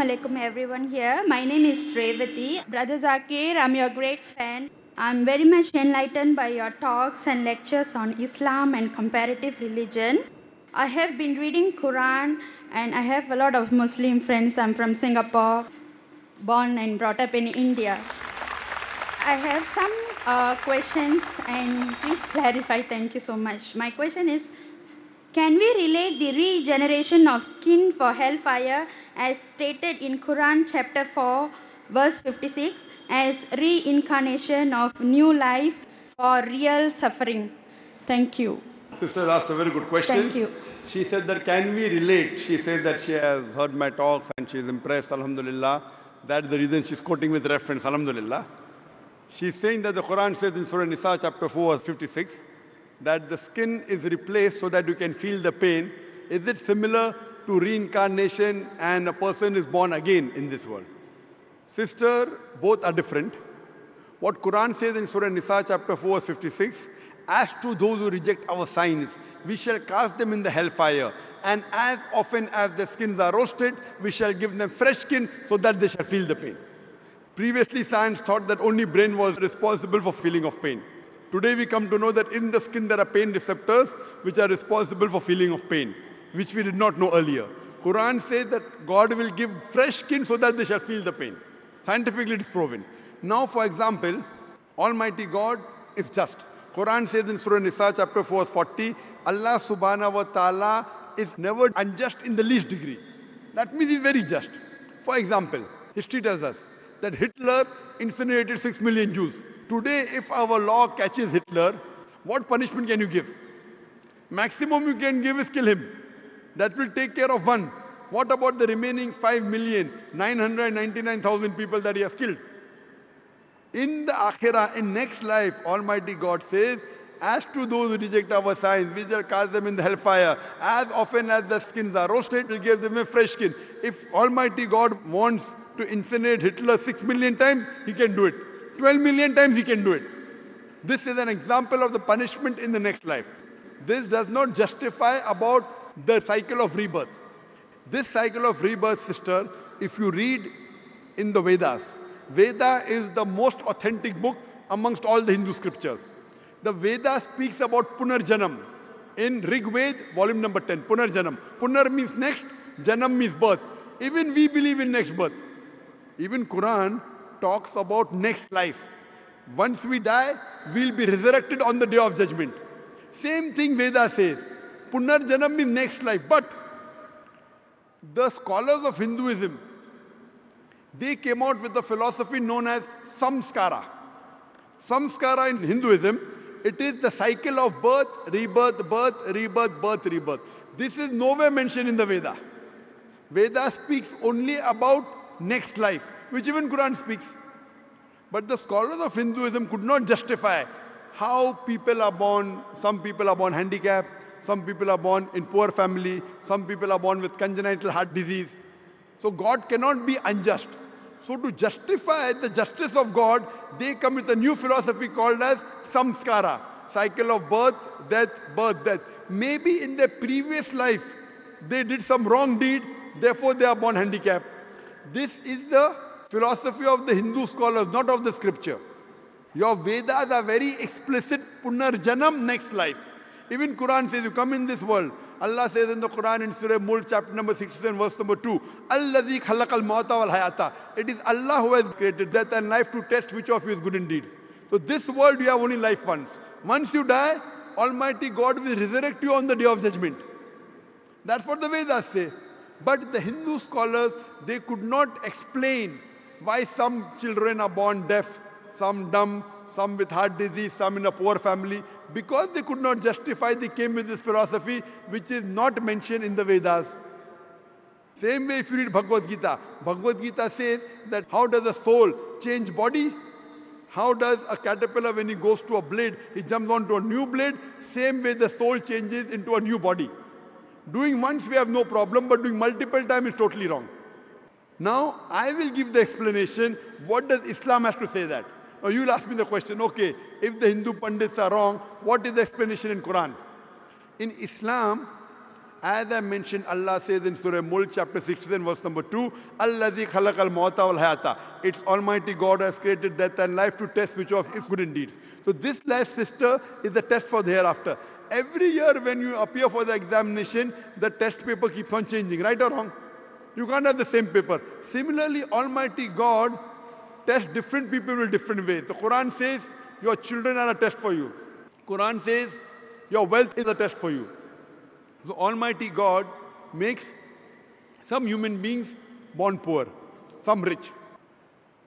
alaikum everyone here. My name is Revathi. Brother Zakir, I'm your great fan. I'm very much enlightened by your talks and lectures on Islam and comparative religion. I have been reading Quran and I have a lot of Muslim friends. I'm from Singapore, born and brought up in India. I have some questions and please clarify. Thank you so much. My question is, can we relate the regeneration of skin for hellfire as stated in Quran chapter 4 verse 56 as reincarnation of new life for real suffering? Thank you. Sister asked a very good question. Thank you. She said that can we relate? She says that she has heard my talks and she is impressed, alhamdulillah. That's the reason she's quoting with reference, alhamdulillah. She's saying that the Quran says in Surah Nisa chapter 4 verse 56 that the skin is replaced so that you can feel the pain. Is it similar to reincarnation and a person is born again in this world? Sister, both are different. What Quran says in Surah Nisa chapter 4 verse 56, as to those who reject our signs, we shall cast them in the hellfire. And as often as the skins are roasted, we shall give them fresh skin so that they shall feel the pain. Previously, science thought that only brain was responsible for feeling of pain. Today we come to know that in the skin there are pain receptors which are responsible for feeling of pain, which we did not know earlier. Quran says that God will give fresh skin so that they shall feel the pain. Scientifically it is proven. Now for example, Almighty God is just. Quran says in Surah Nisa chapter 4 40, Allah subhanahu wa ta'ala is never unjust in the least degree. That means he is very just. For example, history tells us that Hitler incinerated 6 million Jews. Today, if our law catches Hitler, what punishment can you give? Maximum you can give is kill him. That will take care of one. What about the remaining 5,999,000 people that he has killed? In the Akhirah, in next life, Almighty God says, as to those who reject our signs, we shall cast them in the hellfire. As often as the skins are roasted, we'll give them a fresh skin. If Almighty God wants to incinerate Hitler 6 million times, he can do it. 12 million times he can do it. This is an example of the punishment in the next life. This does not justify about the cycle of rebirth. This cycle of rebirth, sister, if you read in the Vedas, Veda is the most authentic book amongst all the Hindu scriptures. The Veda speaks about Punarjanam. In Rig Ved, volume number 10, Punarjanam. Punar means next, Janam means birth. Even we believe in next birth. Even Quran talks about next life. Once we die, we'll be resurrected on the day of judgment. Same thing Veda says. Punarjanam means next life. But the scholars of Hinduism, they came out with a philosophy known as samskara. Samskara in Hinduism, it is the cycle of birth, rebirth, birth, rebirth, birth, rebirth. This is nowhere mentioned in the Veda. Veda speaks only about next life, which even Quran speaks. But the scholars of Hinduism could not justify how people are born. Some people are born handicapped, some people are born in poor family, some people are born with congenital heart disease. So God cannot be unjust. So to justify the justice of God, they come with a new philosophy called as samskara, cycle of birth, death, birth, death. Maybe in their previous life, they did some wrong deed, therefore they are born handicapped. This is the philosophy of the Hindu scholars, not of the scripture. Your Vedas are very explicit, Punarjanam, next life. Even Quran says, you come in this world. Allah says in the Quran in Surah Mulk, chapter number 67, verse number 2, Allazi khalaqal mauta wal hayata. It is Allah who has created death and life to test which of you is good indeed. So this world, you have only life once. Once you die, Almighty God will resurrect you on the day of judgment. That's what the Vedas say. But the Hindu scholars, they could not explain why some children are born deaf, some dumb, some with heart disease, some in a poor family. Because they could not justify, they came with this philosophy which is not mentioned in the Vedas. Same way if you read Bhagavad Gita. Bhagavad Gita says that how does a soul change body? How does a caterpillar, when he goes to a blade, he jumps onto a new blade? Same way the soul changes into a new body. Doing once we have no problem, but doing multiple times is totally wrong. Now, I will give the explanation. What does Islam have to say that? Or you will ask me the question, okay, if the Hindu Pandits are wrong, what is the explanation in Quran? In Islam, As I mentioned, Allah says in Surah Mulk, chapter 16, verse number 2, Allazi khalaqal mawta wal hayata. It's Almighty God has created death and life to test which of His good deeds. So this life, sister, is the test for the hereafter. Every year when you appear for the examination, the test paper keeps on changing, right or wrong? You can't have the same paper. Similarly, Almighty God tests different people in different ways. The Quran says, your children are a test for you. Quran says, your wealth is a test for you. So Almighty God makes some human beings born poor, some rich.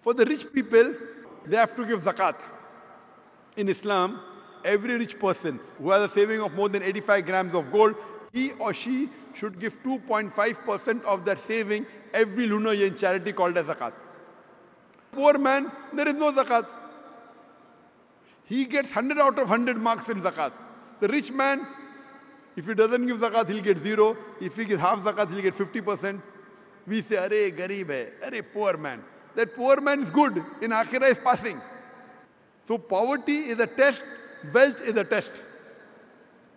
For the rich people, they have to give zakat. In Islam, every rich person who has a saving of more than 85 grams of gold, he or she should give 2.5% of that saving every lunar year in charity called as zakat. Poor man, there is no zakat. He gets 100 out of 100 marks in zakat. The rich man, if he doesn't give zakat, he'll get 0. If he gives half zakat, he'll get 50%. We say, Arey, garib hai, arey, poor man. That poor man is good. In Akhirah is passing. So poverty is a test, wealth is a test.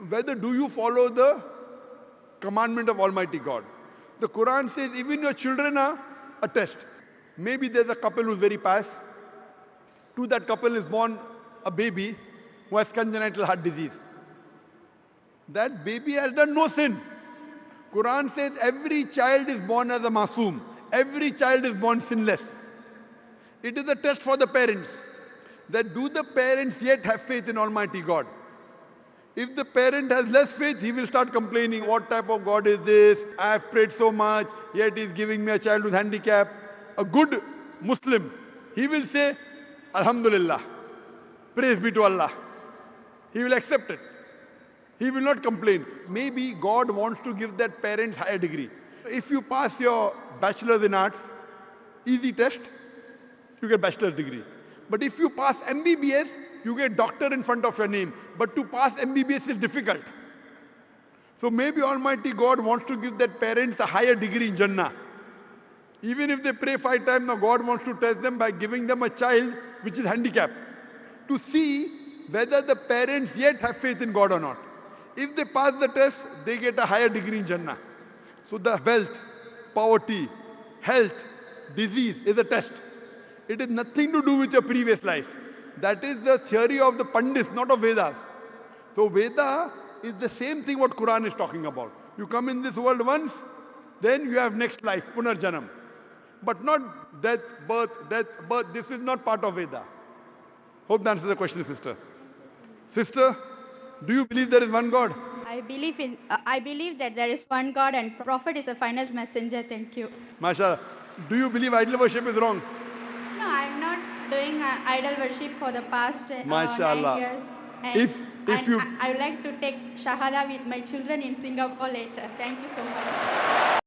Whether do you follow the commandment of Almighty God? The Quran says even your children are a test. Maybe there's a couple who's very pious. To that couple is born a baby who has congenital heart disease. That baby has done no sin. Quran says every child is born as a masoom. Every child is born sinless. It is a test for the parents. That do the parents yet have faith in Almighty God? If the parent has less faith, he will start complaining, what type of God is this? I have prayed so much, yet he is giving me a child with handicap. A good Muslim, he will say, Alhamdulillah, praise be to Allah. He will accept it. He will not complain. Maybe God wants to give that parent higher degree. If you pass your bachelor's in arts, easy test, you get bachelor's degree. But if you pass MBBS, you get doctor in front of your name. But to pass MBBS is difficult. So maybe Almighty God wants to give that parents a higher degree in Jannah. Even if they pray 5 times, now God wants to test them by giving them a child which is handicapped. To see whether the parents yet have faith in God or not. If they pass the test, they get a higher degree in Jannah. So the wealth, poverty, health, disease is a test. It is nothing to do with your previous life. That is the theory of the Pandits, not of Vedas. So Veda is the same thing what Quran is talking about. You come in this world once, then you have next life, Punarjanam. But not death, birth, death, birth. This is not part of Veda. Hope that answers the question, sister. Sister, do you believe there is one God? I believe that there is one God and Prophet is a final messenger. Thank you. MashaAllah. Do you believe idol worship is wrong? No, I'm not doing idol worship for the past 9 MashaAllah. years. And I would like to take Shahada with my children in Singapore later. Thank you so much.